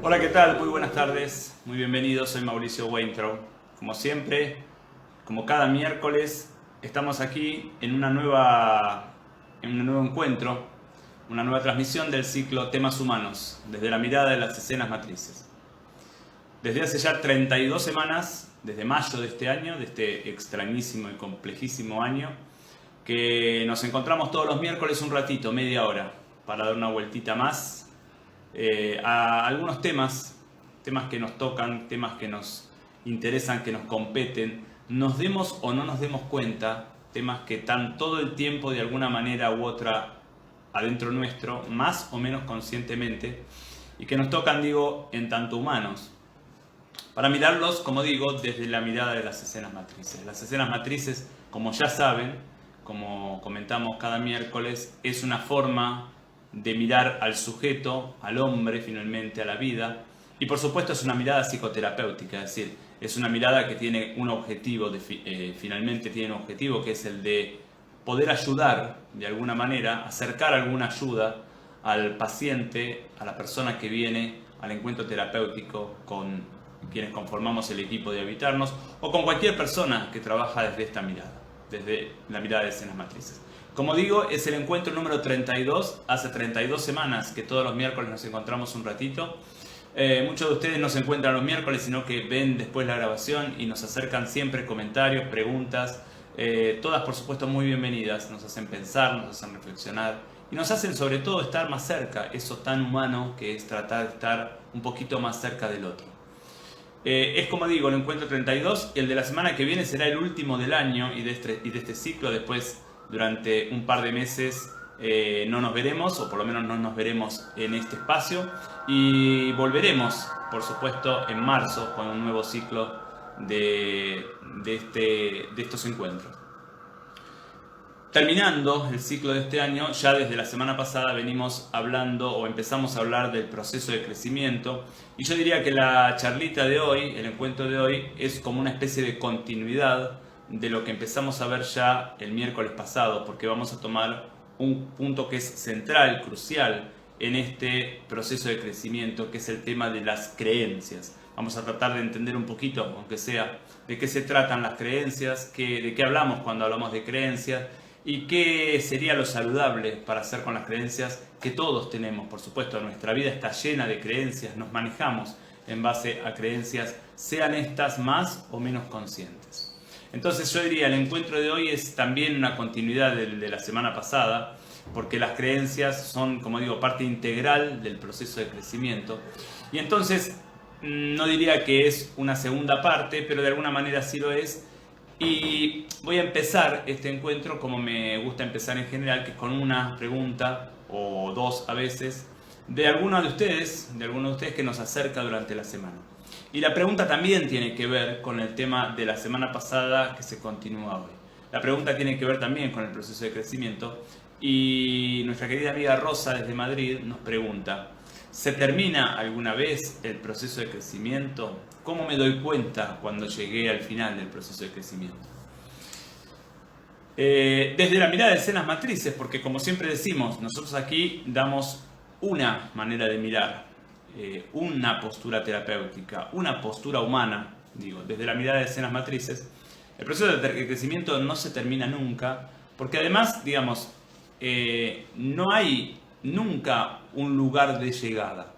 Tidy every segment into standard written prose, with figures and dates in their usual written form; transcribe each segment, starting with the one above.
Hola, ¿qué tal? Muy buenas tardes, muy bienvenidos, soy Mauricio Weintraub. Como siempre, como cada miércoles, estamos aquí en un nuevo encuentro, una nueva transmisión del ciclo Temas Humanos, desde la mirada de las escenas matrices. Desde hace ya 32 semanas, desde mayo de este año, de este extrañísimo y complejísimo año, que nos encontramos todos los miércoles un ratito, media hora, para dar una vueltita más a algunos temas que nos tocan, temas que nos interesan, que nos competen, nos demos o no nos demos cuenta, temas que están todo el tiempo de alguna manera u otra adentro nuestro, más o menos conscientemente, y que nos tocan, digo, en tanto humanos, para mirarlos, como digo, desde la mirada de las escenas matrices. Las escenas matrices, como ya saben, como comentamos cada miércoles, es una forma de mirar al sujeto, al hombre finalmente, a la vida, y por supuesto es una mirada psicoterapéutica, es decir, es una mirada que tiene un objetivo, finalmente tiene un objetivo que es el de poder ayudar de alguna manera, acercar alguna ayuda al paciente, a la persona que viene al encuentro terapéutico con quienes conformamos el equipo de Habitarnos, o con cualquier persona que trabaja desde esta mirada, desde la mirada de escenas matrices. Como digo, es el encuentro número 32, hace 32 semanas que todos los miércoles nos encontramos un ratito. Muchos de ustedes no se encuentran los miércoles, sino que ven después la grabación y nos acercan siempre comentarios, preguntas, todas por supuesto muy bienvenidas, nos hacen pensar, nos hacen reflexionar y nos hacen sobre todo estar más cerca, eso tan humano que es tratar de estar un poquito más cerca del otro. Es como digo, el encuentro 32, el de la semana que viene será el último del año y de este ciclo. Después, durante un par de meses no nos veremos, o por lo menos no nos veremos en este espacio, y volveremos, por supuesto, en marzo con un nuevo ciclo de estos encuentros. Terminando el ciclo de este año, ya desde la semana pasada venimos hablando o empezamos a hablar del proceso de crecimiento, y yo diría que la charlita de hoy, el encuentro de hoy, es como una especie de continuidad de lo que empezamos a ver ya el miércoles pasado, porque vamos a tomar un punto que es central, crucial en este proceso de crecimiento, que es el tema de las creencias. Vamos a tratar de entender un poquito, aunque sea, de qué se tratan las creencias, de qué hablamos cuando hablamos de creencias, y qué sería lo saludable para hacer con las creencias que todos tenemos. Por supuesto, nuestra vida está llena de creencias, nos manejamos en base a creencias, sean estas más o menos conscientes. Entonces yo diría, el encuentro de hoy es también una continuidad de la semana pasada, porque las creencias son, como digo, parte integral del proceso de crecimiento. Y entonces no diría que es una segunda parte, pero de alguna manera sí lo es. Y voy a empezar este encuentro como me gusta empezar en general, que es con una pregunta o dos a veces de alguno de ustedes que nos acerca durante la semana. Y la pregunta también tiene que ver con el tema de la semana pasada que se continúa hoy. La pregunta tiene que ver también con el proceso de crecimiento, y nuestra querida amiga Rosa desde Madrid nos pregunta: ¿se termina alguna vez el proceso de crecimiento? ¿Cómo me doy cuenta cuando llegué al final del proceso de crecimiento? Desde la mirada de escenas matrices, porque como siempre decimos, nosotros aquí damos una manera de mirar, una postura terapéutica, una postura humana, digo, desde la mirada de escenas matrices. El proceso de crecimiento no se termina nunca, porque además, digamos, no hay nunca un lugar de llegada.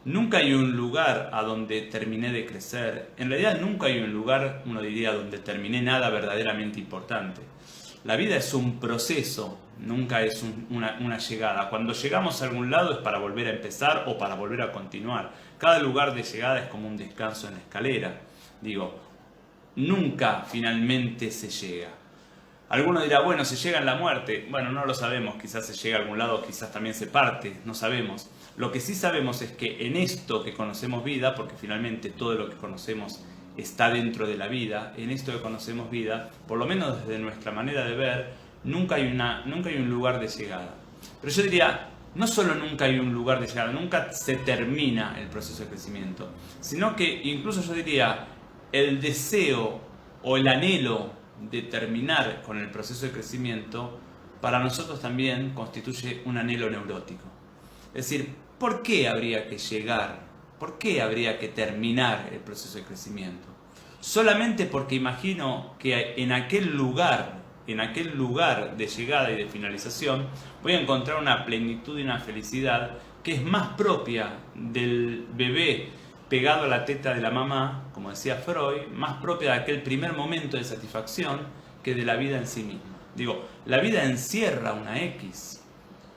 Nunca hay un lugar a donde terminé de crecer. En realidad nunca hay un lugar, uno diría, donde terminé nada verdaderamente importante. La vida es un proceso, nunca es una llegada. Cuando llegamos a algún lado es para volver a empezar o para volver a continuar. Cada lugar de llegada es como un descanso en la escalera. Digo, nunca finalmente se llega. Alguno dirá, bueno, se llega en la muerte. Bueno, no lo sabemos, quizás se llega a algún lado, quizás también se parte, no sabemos. Lo que sí sabemos es que en esto que conocemos vida, porque finalmente todo lo que conocemos está dentro de la vida, en esto que conocemos vida, por lo menos desde nuestra manera de ver, nunca hay un lugar de llegada. Pero yo diría, no solo nunca hay un lugar de llegada, nunca se termina el proceso de crecimiento, sino que incluso yo diría, el deseo o el anhelo de terminar con el proceso de crecimiento, para nosotros también constituye un anhelo neurótico. Es decir, ¿por qué habría que llegar? ¿Por qué habría que terminar el proceso de crecimiento? Solamente porque imagino que en aquel lugar de llegada y de finalización, voy a encontrar una plenitud y una felicidad que es más propia del bebé pegado a la teta de la mamá, como decía Freud, más propia de aquel primer momento de satisfacción que de la vida en sí misma. Digo, la vida encierra una X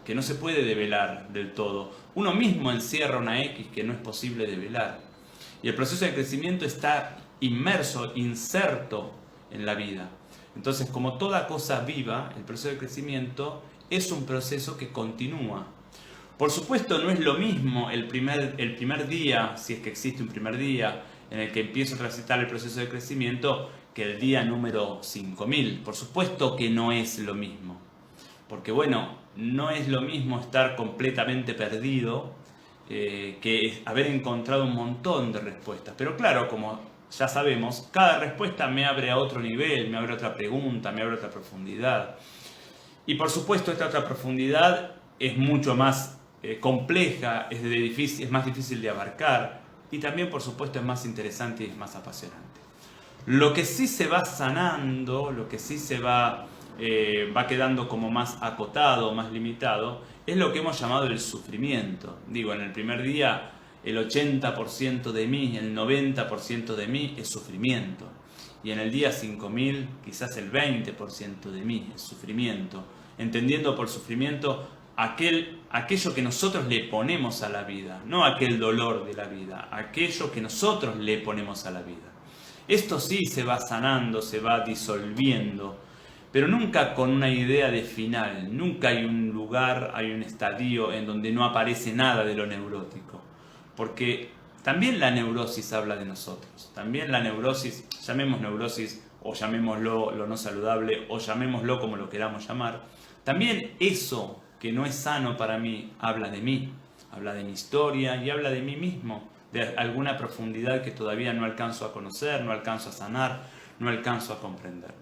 que no se puede develar del todo. Uno mismo encierra una X que no es posible develar. Y el proceso de crecimiento está inserto en la vida. Entonces, como toda cosa viva, el proceso de crecimiento es un proceso que continúa. Por supuesto, no es lo mismo el primer día, si es que existe un primer día, en el que empiezo a transitar el proceso de crecimiento, que el día número 5000. Por supuesto que no es lo mismo. Porque bueno, no es lo mismo estar completamente perdido que haber encontrado un montón de respuestas. Pero claro, como ya sabemos, cada respuesta me abre a otro nivel, me abre otra pregunta, me abre otra profundidad. Y por supuesto esta otra profundidad es mucho más compleja, es más difícil de abarcar y también por supuesto es más interesante y es más apasionante. Lo que sí se va sanando, lo que sí se va quedando como más acotado, más limitado, es lo que hemos llamado el sufrimiento. Digo, en el primer día el 80% de mí, el 90% de mí es sufrimiento. Y en el día 5000 quizás el 20% de mí es sufrimiento. Entendiendo por sufrimiento aquello que nosotros le ponemos a la vida, no aquel dolor de la vida, aquello que nosotros le ponemos a la vida. Esto sí se va sanando, se va disolviendo, pero nunca con una idea de final. Nunca hay un lugar, hay un estadio en donde no aparece nada de lo neurótico. Porque también la neurosis habla de nosotros. También la neurosis, llamemos neurosis o llamémoslo lo no saludable o llamémoslo como lo queramos llamar, también eso que no es sano para mí habla de mí, habla de mi historia y habla de mí mismo, de alguna profundidad que todavía no alcanzo a conocer, no alcanzo a sanar, no alcanzo a comprender.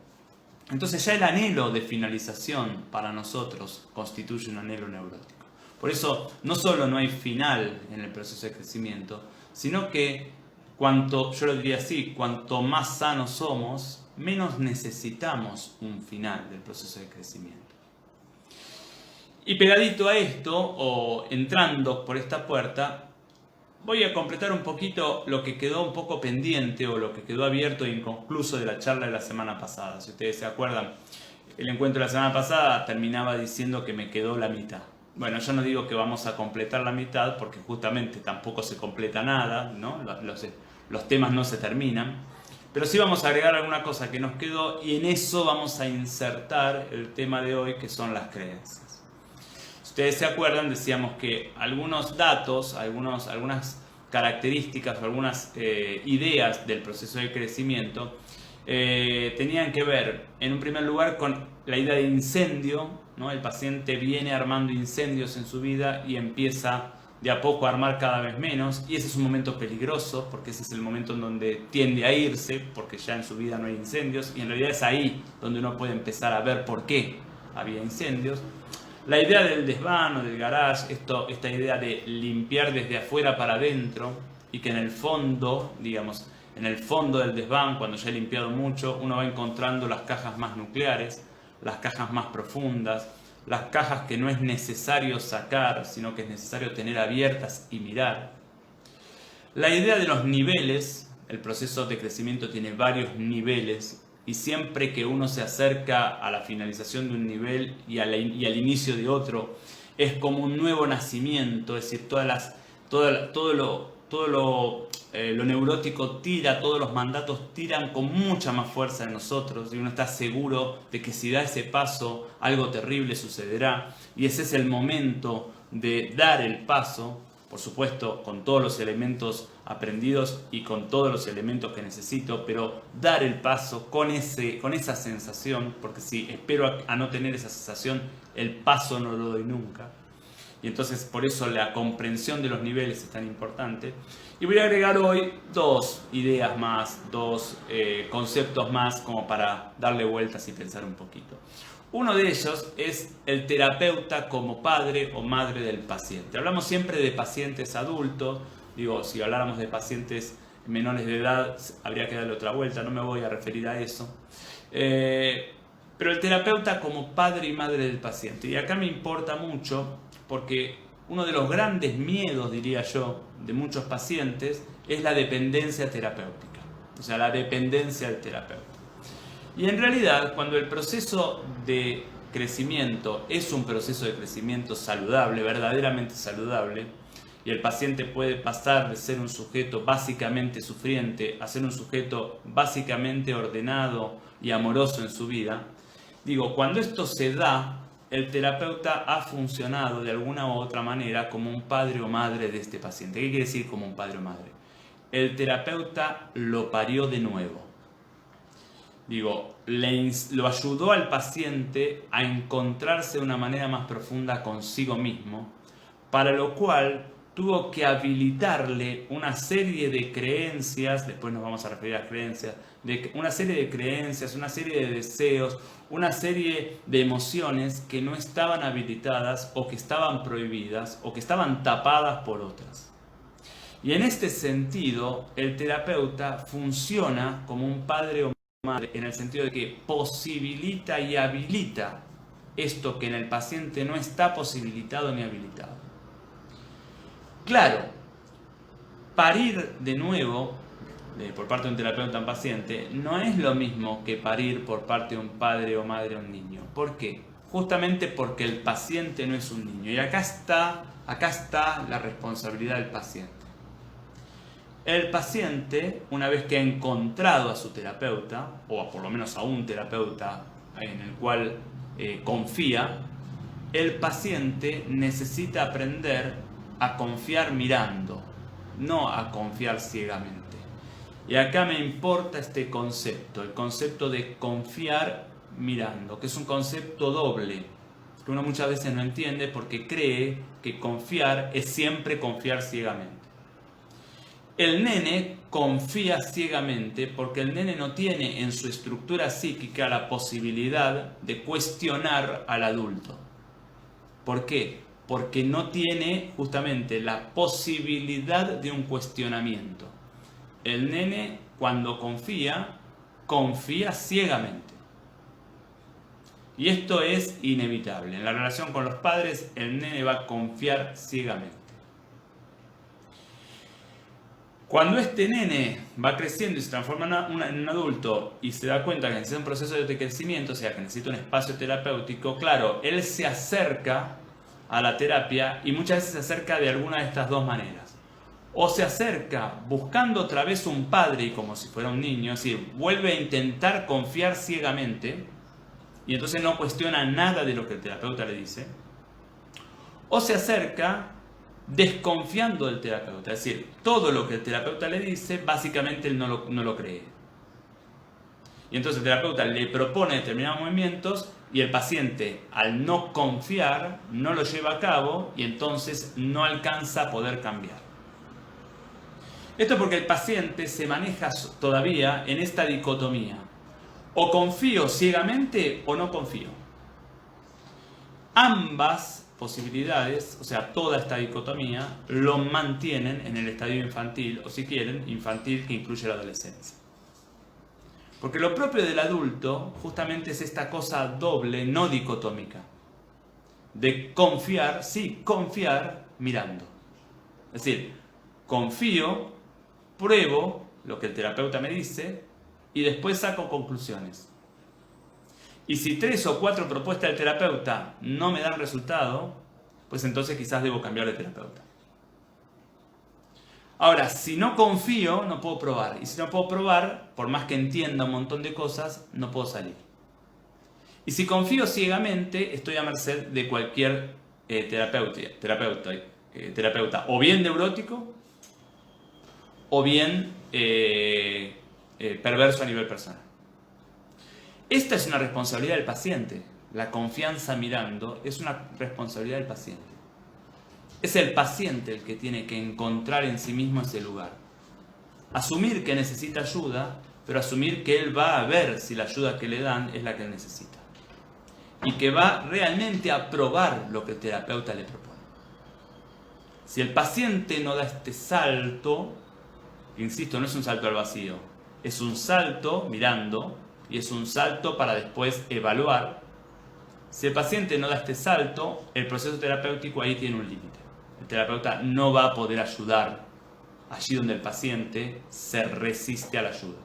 Entonces ya el anhelo de finalización para nosotros constituye un anhelo neurótico. Por eso no solo no hay final en el proceso de crecimiento, sino que yo lo diría así, cuanto más sanos somos, menos necesitamos un final del proceso de crecimiento. Y pegadito a esto, o entrando por esta puerta, voy a completar un poquito lo que quedó un poco pendiente o lo que quedó abierto e inconcluso de la charla de la semana pasada. Si ustedes se acuerdan, el encuentro de la semana pasada terminaba diciendo que me quedó la mitad. Bueno, yo no digo que vamos a completar la mitad porque justamente tampoco se completa nada, ¿no? Los temas no se terminan, pero sí vamos a agregar alguna cosa que nos quedó y en eso vamos a insertar el tema de hoy, que son las creencias. Si ustedes se acuerdan, decíamos que algunos datos, algunas características o algunas ideas del proceso de crecimiento tenían que ver, en un primer lugar, con la idea de incendio, ¿no? El paciente viene armando incendios en su vida y empieza de a poco a armar cada vez menos, y ese es un momento peligroso porque ese es el momento en donde tiende a irse porque ya en su vida no hay incendios, y en realidad es ahí donde uno puede empezar a ver por qué había incendios. La idea del desván o del garage, esta idea de limpiar desde afuera para adentro, y que en el fondo, digamos, en el fondo del desván, cuando ya he limpiado mucho, uno va encontrando las cajas más nucleares, las cajas más profundas, las cajas que no es necesario sacar, sino que es necesario tener abiertas y mirar. La idea de los niveles, el proceso de crecimiento tiene varios niveles, y siempre que uno se acerca a la finalización de un nivel y al inicio de otro, es como un nuevo nacimiento, es decir, todo lo neurótico tira, todos los mandatos tiran con mucha más fuerza en nosotros, y uno está seguro de que si da ese paso algo terrible sucederá, y ese es el momento de dar el paso, por supuesto con todos los elementos aprendidos y con todos los elementos que necesito, pero dar el paso con esa sensación, porque si espero a no tener esa sensación, el paso no lo doy nunca. Y entonces por eso la comprensión de los niveles es tan importante. Y voy a agregar hoy dos ideas más, dos conceptos más como para darle vueltas y pensar un poquito. Uno de ellos es el terapeuta como padre o madre del paciente. Hablamos siempre de pacientes adultos. Digo, si habláramos de pacientes menores de edad, habría que darle otra vuelta, no me voy a referir a eso. Pero el terapeuta como padre y madre del paciente. Y acá me importa mucho porque uno de los grandes miedos, diría yo, de muchos pacientes es la dependencia terapéutica. O sea, la dependencia del terapeuta. Y en realidad, cuando el proceso de crecimiento es un proceso de crecimiento saludable, verdaderamente saludable, y el paciente puede pasar de ser un sujeto básicamente sufriente a ser un sujeto básicamente ordenado y amoroso en su vida, digo, cuando esto se da, el terapeuta ha funcionado de alguna u otra manera como un padre o madre de este paciente. ¿Qué quiere decir como un padre o madre? El terapeuta lo parió de nuevo. Digo, lo ayudó al paciente a encontrarse de una manera más profunda consigo mismo, para lo cual tuvo que habilitarle una serie de creencias, después nos vamos a referir a las creencias, una serie de creencias, una serie de deseos, una serie de emociones que no estaban habilitadas o que estaban prohibidas o que estaban tapadas por otras. Y en este sentido, el terapeuta funciona como un padre o madre en el sentido de que posibilita y habilita esto que en el paciente no está posibilitado ni habilitado. Claro, parir de nuevo por parte de un terapeuta en paciente no es lo mismo que parir por parte de un padre o madre a un niño. ¿Por qué? Justamente porque el paciente no es un niño. Y acá está la responsabilidad del paciente. El paciente, una vez que ha encontrado a su terapeuta, o por lo menos a un terapeuta en el cual confía, el paciente necesita aprender a confiar mirando, no a confiar ciegamente. Y acá me importa este concepto, el concepto de confiar mirando, que es un concepto doble, que uno muchas veces no entiende porque cree que confiar es siempre confiar ciegamente. El nene confía ciegamente porque el nene no tiene en su estructura psíquica la posibilidad de cuestionar al adulto. ¿Por qué? Porque no tiene justamente la posibilidad de un cuestionamiento. El nene, cuando confía ciegamente. Y esto es inevitable. En la relación con los padres, el nene va a confiar ciegamente. Cuando este nene va creciendo y se transforma en un adulto y se da cuenta que necesita un proceso de crecimiento, o sea, que necesita un espacio terapéutico, claro, él se acerca a la terapia y muchas veces se acerca de alguna de estas dos maneras. O se acerca buscando otra vez un padre y como si fuera un niño, es decir, vuelve a intentar confiar ciegamente y entonces no cuestiona nada de lo que el terapeuta le dice. O se acerca desconfiando del terapeuta, es decir, todo lo que el terapeuta le dice, básicamente él no lo cree. Y entonces el terapeuta le propone determinados movimientos y el paciente, al no confiar, no lo lleva a cabo y entonces no alcanza a poder cambiar. Esto porque el paciente se maneja todavía en esta dicotomía. O confío ciegamente o no confío. Ambas posibilidades, o sea, toda esta dicotomía, lo mantienen en el estadio infantil, o si quieren, infantil que incluye la adolescencia. Porque lo propio del adulto justamente es esta cosa doble, no dicotómica, de confiar, sí, confiar mirando. Es decir, confío, pruebo lo que el terapeuta me dice y después saco conclusiones. Y si 3 o 4 propuestas del terapeuta no me dan resultado, pues entonces quizás debo cambiar de terapeuta. Ahora, si no confío, no puedo probar. Y si no puedo probar, por más que entienda un montón de cosas, no puedo salir. Y si confío ciegamente, estoy a merced de cualquier terapeuta, o bien neurótico, o bien perverso a nivel personal. Esta es una responsabilidad del paciente. La confianza mirando es una responsabilidad del paciente. Es el paciente el que tiene que encontrar en sí mismo ese lugar. Asumir que necesita ayuda, pero asumir que él va a ver si la ayuda que le dan es la que él necesita. y que va realmente a probar lo que el terapeuta le propone. Si el paciente no da este salto, insisto, no es un salto al vacío, es un salto mirando y es un salto para después evaluar. Si el paciente no da este salto, el proceso terapéutico ahí tiene un límite. El terapeuta no va a poder ayudar allí donde el paciente se resiste a la ayuda.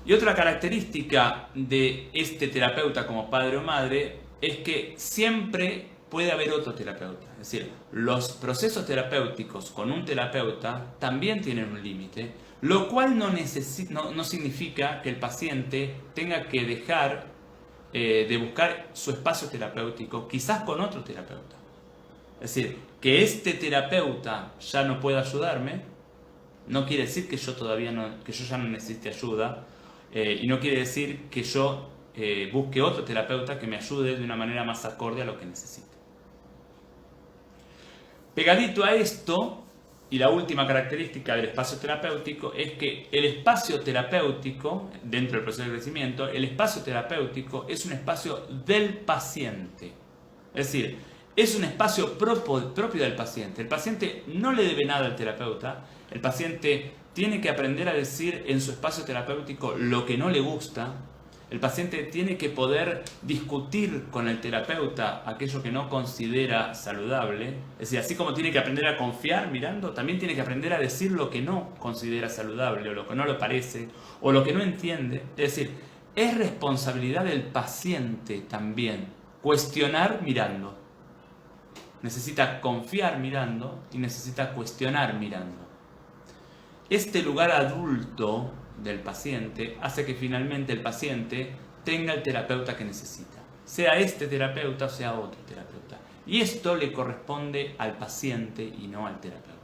Y otra característica de este terapeuta como padre o madre es que siempre puede haber otro terapeuta. Es decir, los procesos terapéuticos con un terapeuta también tienen un límite, lo cual no significa que el paciente tenga que dejar de buscar su espacio terapéutico, quizás con otro terapeuta. Es decir, que este terapeuta ya no pueda ayudarme, no quiere decir que yo ya no necesite ayuda, y no quiere decir que yo busque otro terapeuta que me ayude de una manera más acorde a lo que necesite. Pegadito a esto, y la última característica del espacio terapéutico, es que el espacio terapéutico, dentro del proceso de crecimiento, el espacio terapéutico es un espacio del paciente. Es decir, es un espacio propio del paciente. El paciente no le debe nada al terapeuta. El paciente tiene que aprender a decir en su espacio terapéutico lo que no le gusta. El paciente tiene que poder discutir con el terapeuta aquello que no considera saludable. Es decir, así como tiene que aprender a confiar mirando, también tiene que aprender a decir lo que no considera saludable, o lo que no le parece, o lo que no entiende. Es decir, es responsabilidad del paciente también cuestionar mirando. Necesita confiar mirando y necesita cuestionar mirando. Este lugar adulto del paciente hace que finalmente el paciente tenga el terapeuta que necesita, sea este terapeuta o sea otro terapeuta, y esto le corresponde al paciente y no al terapeuta.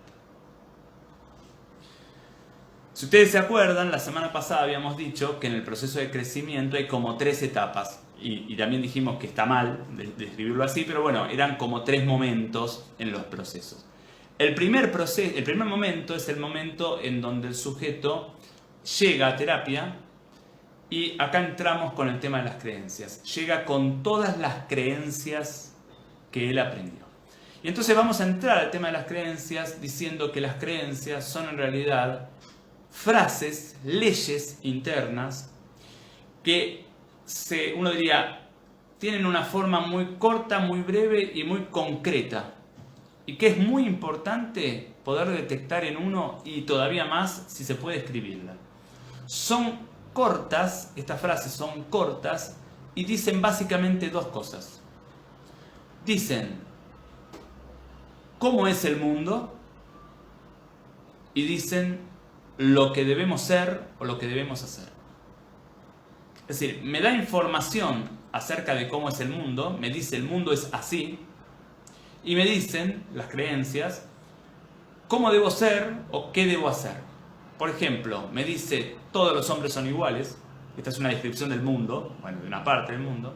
Si ustedes se acuerdan, la semana pasada habíamos dicho que en el proceso de crecimiento hay como 3 etapas, y también dijimos que está mal describirlo así, pero bueno, eran como 3 momentos en los procesos. El primer momento es el momento en donde el sujeto llega a terapia, y acá entramos con el tema de las creencias. Llega con todas las creencias que él aprendió. Y entonces vamos a entrar al tema de las creencias diciendo que las creencias son en realidad frases, leyes internas que uno diría tienen una forma muy corta, muy breve y muy concreta. Y que es muy importante poder detectar en uno, y todavía más si se puede escribirla. Son cortas, estas frases son cortas y dicen básicamente 2 cosas. Dicen cómo es el mundo y dicen lo que debemos ser o lo que debemos hacer. Es decir, me da información acerca de cómo es el mundo, me dice el mundo es así, y me dicen las creencias cómo debo ser o qué debo hacer. Por ejemplo, me dice todos los hombres son iguales. Esta es una descripción del mundo, bueno, de una parte del mundo.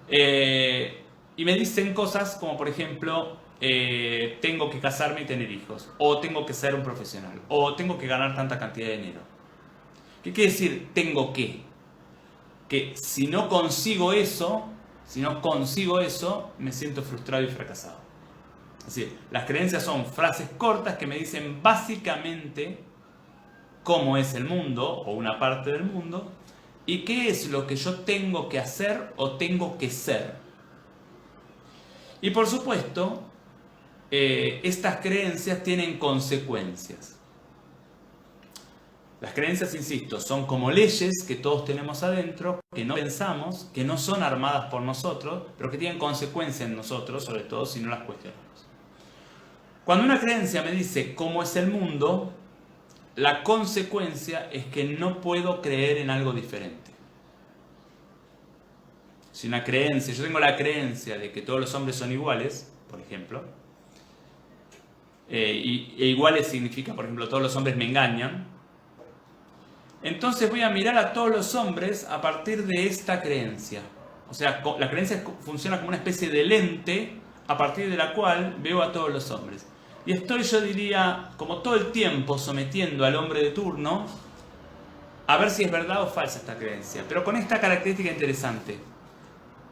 Y me dicen cosas como, por ejemplo, tengo que casarme y tener hijos, o tengo que ser un profesional, o tengo que ganar tanta cantidad de dinero. ¿Qué quiere decir tengo que? Que si no consigo eso, me siento frustrado y fracasado. Es decir, las creencias son frases cortas que me dicen básicamente cómo es el mundo o una parte del mundo y qué es lo que yo tengo que hacer o tengo que ser. Y por supuesto, estas creencias tienen consecuencias. Las creencias, insisto, son como leyes que todos tenemos adentro, que no pensamos, que no son armadas por nosotros, pero que tienen consecuencias en nosotros, sobre todo si no las cuestionamos. Cuando una creencia me dice cómo es el mundo, la consecuencia es que no puedo creer en algo diferente. Si una creencia, yo tengo la creencia de que todos los hombres son iguales, por ejemplo, e iguales significa, por ejemplo, todos los hombres me engañan, entonces voy a mirar a todos los hombres a partir de esta creencia. O sea, la creencia funciona como una especie de lente a partir de la cual veo a todos los hombres. Y estoy, yo diría, como todo el tiempo sometiendo al hombre de turno a ver si es verdad o falsa esta creencia, pero con esta característica interesante.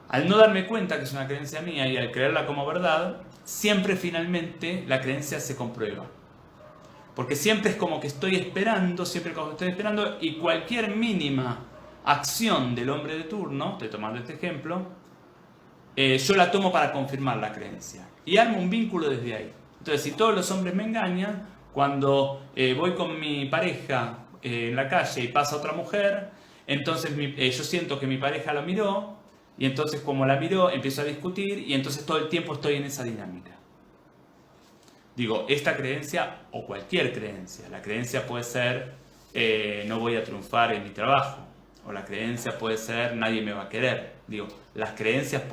Al no darme cuenta que es una creencia mía y al creerla como verdad, siempre finalmente la creencia se comprueba. Porque siempre es como que estoy esperando, y cualquier mínima acción del hombre de turno, estoy tomando este ejemplo, yo la tomo para confirmar la creencia. Y armo un vínculo desde ahí. Entonces, si todos los hombres me engañan, cuando voy con mi pareja en la calle y pasa otra mujer, entonces yo siento que mi pareja la miró, y entonces como la miró, empiezo a discutir, y entonces todo el tiempo estoy en esa dinámica. Digo, esta creencia o cualquier creencia. La creencia puede ser no voy a triunfar en mi trabajo. O la creencia puede ser nadie me va a querer. Digo, las creencias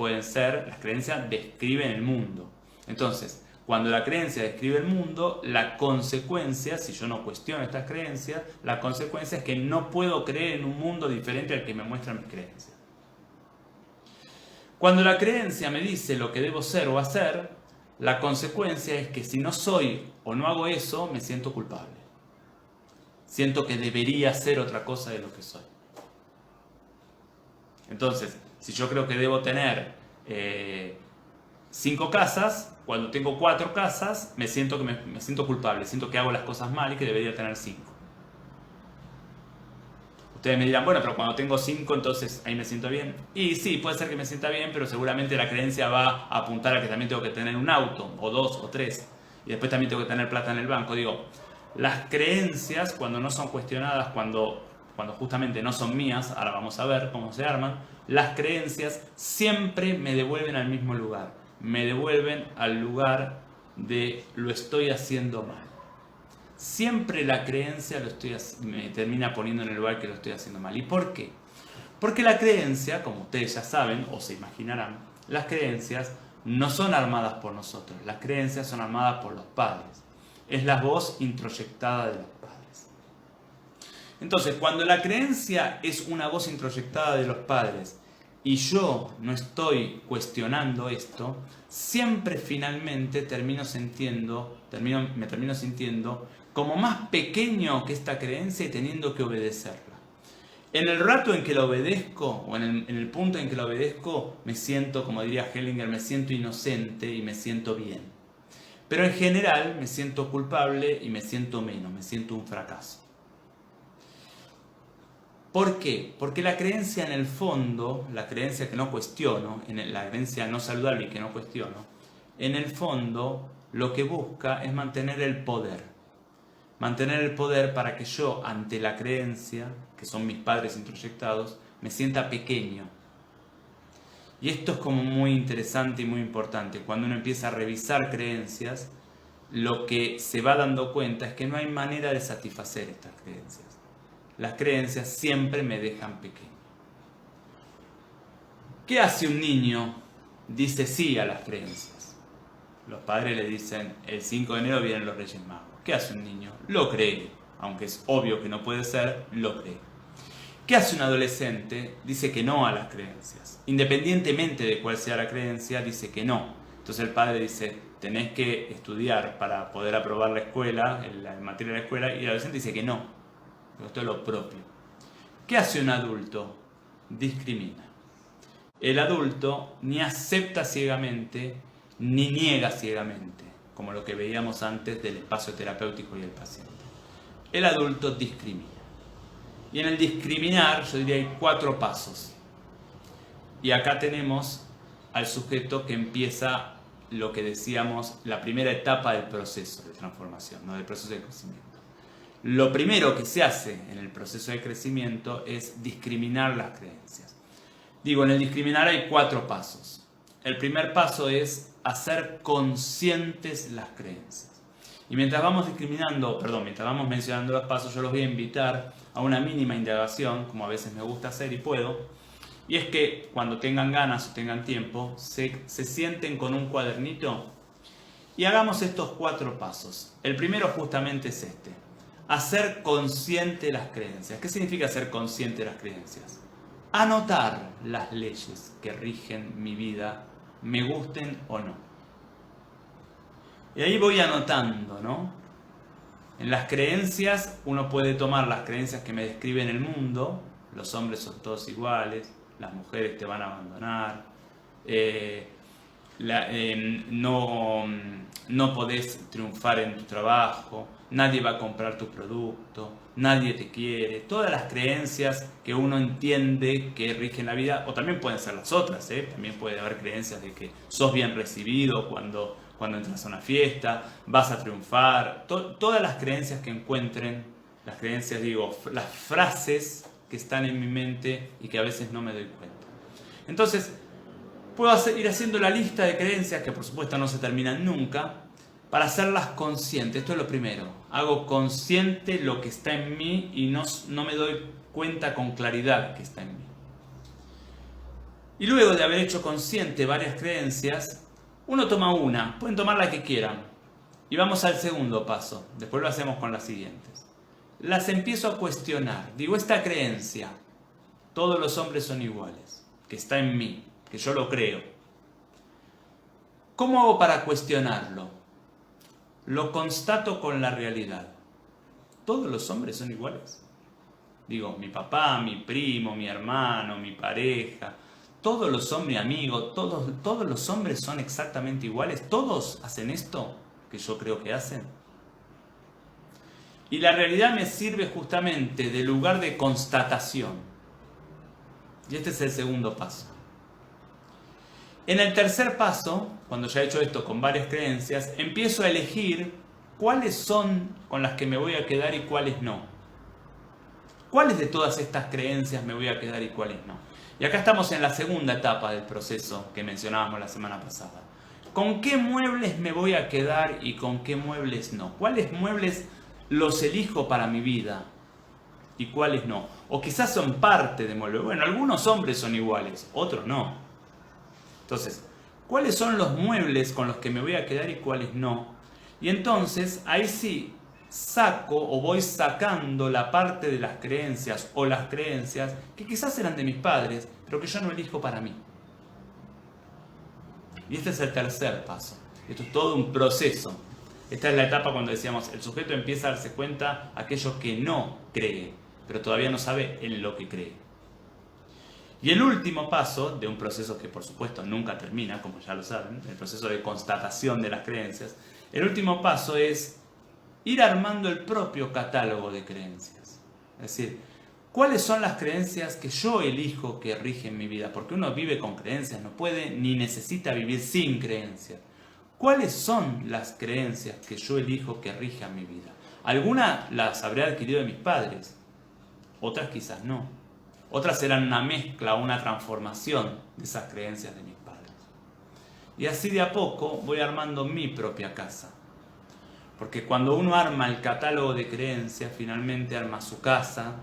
describen el mundo. Entonces, cuando la creencia describe el mundo, la consecuencia, si yo no cuestiono estas creencias, la consecuencia es que no puedo creer en un mundo diferente al que me muestran mis creencias. Cuando la creencia me dice lo que debo ser o hacer, la consecuencia es que si no soy o no hago eso, me siento culpable. Siento que debería ser otra cosa de lo que soy. Entonces, si yo creo que debo tener 5 casas, cuando tengo 4 casas, me siento culpable, siento que hago las cosas mal y que debería tener 5. Ustedes me dirán, bueno, pero cuando tengo 5, entonces ahí me siento bien. Y sí, puede ser que me sienta bien, pero seguramente la creencia va a apuntar a que también tengo que tener un auto, o 2, o 3. Y después también tengo que tener plata en el banco. Digo, las creencias, cuando no son cuestionadas, cuando justamente no son mías, ahora vamos a ver cómo se arman, las creencias siempre me devuelven al mismo lugar. Me devuelven al lugar de lo estoy haciendo mal. Siempre la creencia me termina poniendo en el lugar que lo estoy haciendo mal. ¿Y por qué? Porque la creencia, como ustedes ya saben o se imaginarán, las creencias no son armadas por nosotros. Las creencias son armadas por los padres. Es la voz introyectada de los padres. Entonces, cuando la creencia es una voz introyectada de los padres y yo no estoy cuestionando esto, siempre finalmente me termino sintiendo como más pequeño que esta creencia y teniendo que obedecerla. En el rato en que la obedezco, o en el punto en que la obedezco, me siento, como diría Hellinger, me siento inocente y me siento bien. Pero en general me siento culpable y me siento menos, me siento un fracaso. ¿Por qué? Porque la creencia en el fondo, la creencia que no cuestiono, la creencia no saludable y que no cuestiono, en el fondo lo que busca es mantener el poder. Mantener el poder para que yo, ante la creencia, que son mis padres introyectados, me sienta pequeño. Y esto es como muy interesante y muy importante. Cuando uno empieza a revisar creencias, lo que se va dando cuenta es que no hay manera de satisfacer estas creencias. Las creencias siempre me dejan pequeño. ¿Qué hace un niño? Dice sí a las creencias. Los padres le dicen, el 5 de enero vienen los Reyes Magos. ¿Qué hace un niño? Lo cree, aunque es obvio que no puede ser, lo cree. ¿Qué hace un adolescente? Dice que no a las creencias. Independientemente de cuál sea la creencia, dice que no. Entonces el padre dice, tenés que estudiar para poder aprobar la escuela, la materia de la escuela, y el adolescente dice que no. Esto es lo propio. ¿Qué hace un adulto? Discrimina. El adulto ni acepta ciegamente, ni niega ciegamente, como lo que veíamos antes del espacio terapéutico y el paciente. El adulto discrimina. Y en el discriminar, yo diría, hay 4 pasos. Y acá tenemos al sujeto que empieza lo que decíamos, la primera etapa del proceso de transformación, ¿no? Del proceso de crecimiento. Lo primero que se hace en el proceso de crecimiento es discriminar las creencias. Digo, en el discriminar hay 4 pasos. El primer paso es hacer conscientes las creencias. Y mientras vamos mencionando los pasos, yo los voy a invitar a una mínima indagación, como a veces me gusta hacer y puedo. Y es que cuando tengan ganas o tengan tiempo, se sienten con un cuadernito y hagamos estos 4 pasos. El primero justamente es este. Hacer consciente las creencias. ¿Qué significa hacer consciente las creencias? Anotar las leyes que rigen mi vida, me gusten o no. Y ahí voy anotando, ¿no? En las creencias uno puede tomar las creencias que me describen el mundo, los hombres son todos iguales, las mujeres te van a abandonar, no podés triunfar en tu trabajo, nadie va a comprar tu producto, nadie te quiere, todas las creencias que uno entiende que rigen la vida, o también pueden ser las otras, también puede haber creencias de que sos bien recibido cuando entras a una fiesta, vas a triunfar, todas las creencias que encuentren, las creencias, digo, las frases que están en mi mente y que a veces no me doy cuenta. Entonces, puedo ir haciendo la lista de creencias, que por supuesto no se terminan nunca, para hacerlas conscientes. Esto es lo primero. Hago consciente lo que está en mí y no me doy cuenta con claridad que está en mí. Y luego de haber hecho consciente varias creencias, uno toma una, pueden tomar la que quieran. Y vamos al segundo paso. Después lo hacemos con las siguientes. Las empiezo a cuestionar. Digo, esta creencia, todos los hombres son iguales, que está en mí, que yo lo creo. ¿Cómo hago para cuestionarlo? Lo constato con la realidad. Todos los hombres son iguales. Digo, mi papá, mi primo, mi hermano, mi pareja, todos los hombres, mi amigo, todos los hombres son exactamente iguales. ¿Todos hacen esto que yo creo que hacen? Y la realidad me sirve justamente de lugar de constatación. Y este es el segundo paso. En el tercer paso, cuando ya he hecho esto con varias creencias, empiezo a elegir cuáles son con las que me voy a quedar y cuáles no. ¿Cuáles de todas estas creencias me voy a quedar y cuáles no? Y acá estamos en la segunda etapa del proceso que mencionábamos la semana pasada. ¿Con qué muebles me voy a quedar y con qué muebles no? ¿Cuáles muebles los elijo para mi vida y cuáles no? O quizás son parte de muebles. Bueno, algunos hombres son iguales, otros no. Entonces, ¿cuáles son los muebles con los que me voy a quedar y cuáles no? Y entonces, ahí sí, saco o voy sacando la parte de las creencias o las creencias que quizás eran de mis padres, pero que yo no elijo para mí. Y este es el tercer paso. Esto es todo un proceso. Esta es la etapa cuando decíamos, el sujeto empieza a darse cuenta aquello que no cree, pero todavía no sabe en lo que cree. Y el último paso de un proceso que por supuesto nunca termina, como ya lo saben, el proceso de constatación de las creencias, el último paso es ir armando el propio catálogo de creencias. Es decir, ¿cuáles son las creencias que yo elijo que rigen mi vida? Porque uno vive con creencias, no puede ni necesita vivir sin creencias. ¿Cuáles son las creencias que yo elijo que rijan mi vida? Algunas las habré adquirido de mis padres, otras quizás no. Otras serán una mezcla, una transformación de esas creencias de mis padres. Y así de a poco voy armando mi propia casa. Porque cuando uno arma el catálogo de creencias, finalmente arma su casa,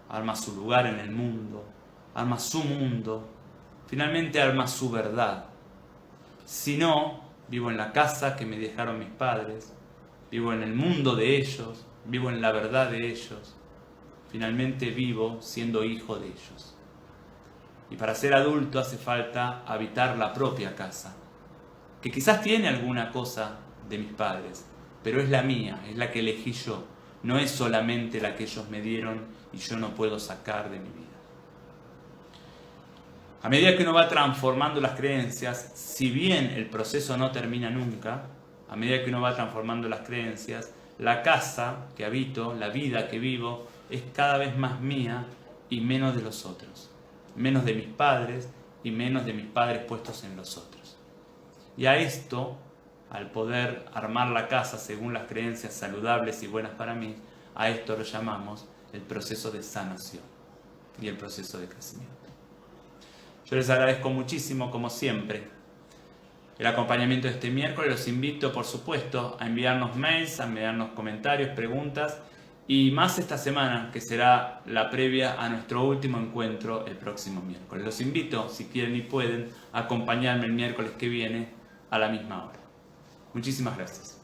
arma su lugar en el mundo, arma su mundo, finalmente arma su verdad. Si no, vivo en la casa que me dejaron mis padres, vivo en el mundo de ellos, vivo en la verdad de ellos. Finalmente vivo siendo hijo de ellos. Y para ser adulto hace falta habitar la propia casa, que quizás tiene alguna cosa de mis padres, pero es la mía, es la que elegí yo, no es solamente la que ellos me dieron y yo no puedo sacar de mi vida. A medida que uno va transformando las creencias, si bien el proceso no termina nunca, a medida que uno va transformando las creencias, la casa que habito, la vida que vivo, es cada vez más mía y menos de los otros. Menos de mis padres y menos de mis padres puestos en los otros. Y a esto, al poder armar la casa según las creencias saludables y buenas para mí, a esto lo llamamos el proceso de sanación y el proceso de crecimiento. Yo les agradezco muchísimo, como siempre, el acompañamiento de este miércoles. Los invito, por supuesto, a enviarnos mails, a enviarnos comentarios, preguntas y más esta semana, que será la previa a nuestro último encuentro el próximo miércoles. Los invito, si quieren y pueden, a acompañarme el miércoles que viene a la misma hora. Muchísimas gracias.